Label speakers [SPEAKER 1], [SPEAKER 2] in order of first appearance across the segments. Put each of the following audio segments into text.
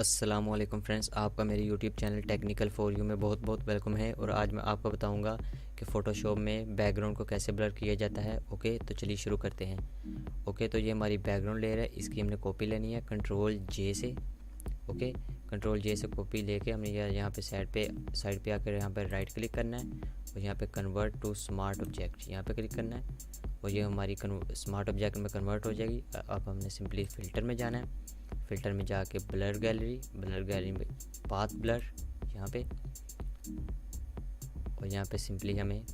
[SPEAKER 1] अस्सलामुअलैकुम फ्रेंड्स, आपका मेरे YouTube channel technical for you में बहुत बहुत वेलकम है। और आज मैं आपको बताऊंगा कि फ़ोटोशॉप में बैकग्राउंड को कैसे ब्लर किया जाता है। ओके, तो चलिए शुरू करते हैं। ओके, तो ये हमारी बैकग्राउंड लेयर है, इसकी हमने कॉपी लेनी है कंट्रोल जे से। ओके, कंट्रोल जे से कॉपी लेके हमने यहाँ पे साइड पे आकर यहाँ पे राइट क्लिक करना है और यहाँ पे कन्वर्ट टू स्मार्ट ऑब्जेक्ट यहाँ पे क्लिक करना है और ये हमारी स्मार्ट ऑब्जेक्ट में कन्वर्ट हो जाएगी। अब हमने सिंपली फ़िल्टर में जाना है, फ़िल्टर में जाके ब्लर गैलरी में पाथ ब्लर यहाँ पे, और यहाँ पे सिंपली हमें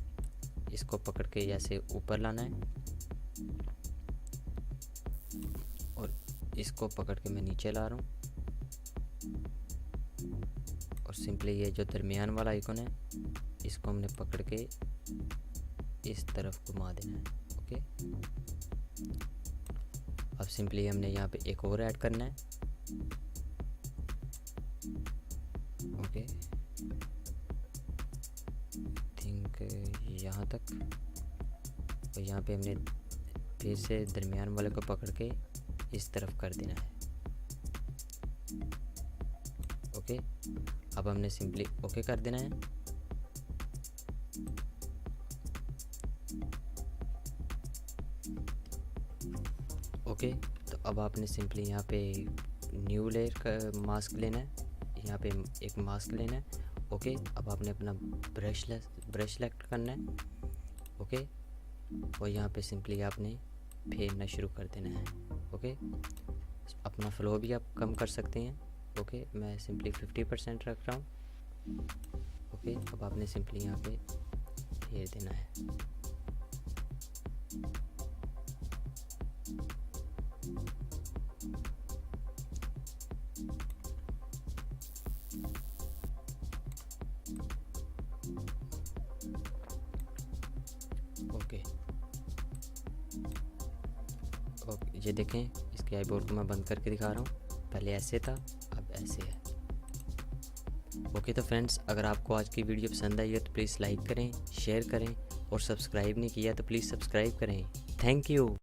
[SPEAKER 1] इसको पकड़ के ऐसे ऊपर लाना है और इसको पकड़ के मैं नीचे ला रहा हूँ और सिंपली ये जो दरमियान वाला आइकन है इसको हमने पकड़ के इस तरफ घुमा देना है। ओके, अब सिंपली हमने यहाँ पे एक और ऐड करना है। ओके, थिंक यहाँ तक, और यहाँ पे हमने फिर से दरमियान वाले को पकड़ के इस तरफ कर देना है। ओके, अब हमने सिंपली ओके कर देना है। ओके, तो अब आपने सिंपली यहाँ पे न्यू लेयर का मास्क लेना है, यहाँ पे एक मास्क लेना है। ओके, अब आपने अपना ब्रश सेलेक्ट करना है। ओके, और यहाँ पे सिंपली आपने फेरना शुरू कर देना है। ओके, अपना फ्लो भी आप कम कर सकते हैं। ओके, मैं सिंपली 50% रख रहा हूँ। ओके, अब आपने सिंपली यहाँ पे फेर देना है। ओके, ये देखें, इसके आईबॉल को मैं बंद करके दिखा रहा हूँ। पहले ऐसे था, अब ऐसे है। ओके, तो फ्रेंड्स, अगर आपको आज की वीडियो पसंद आई है तो प्लीज़ लाइक करें, शेयर करें और सब्सक्राइब नहीं किया तो प्लीज़ सब्सक्राइब करें। Thank you.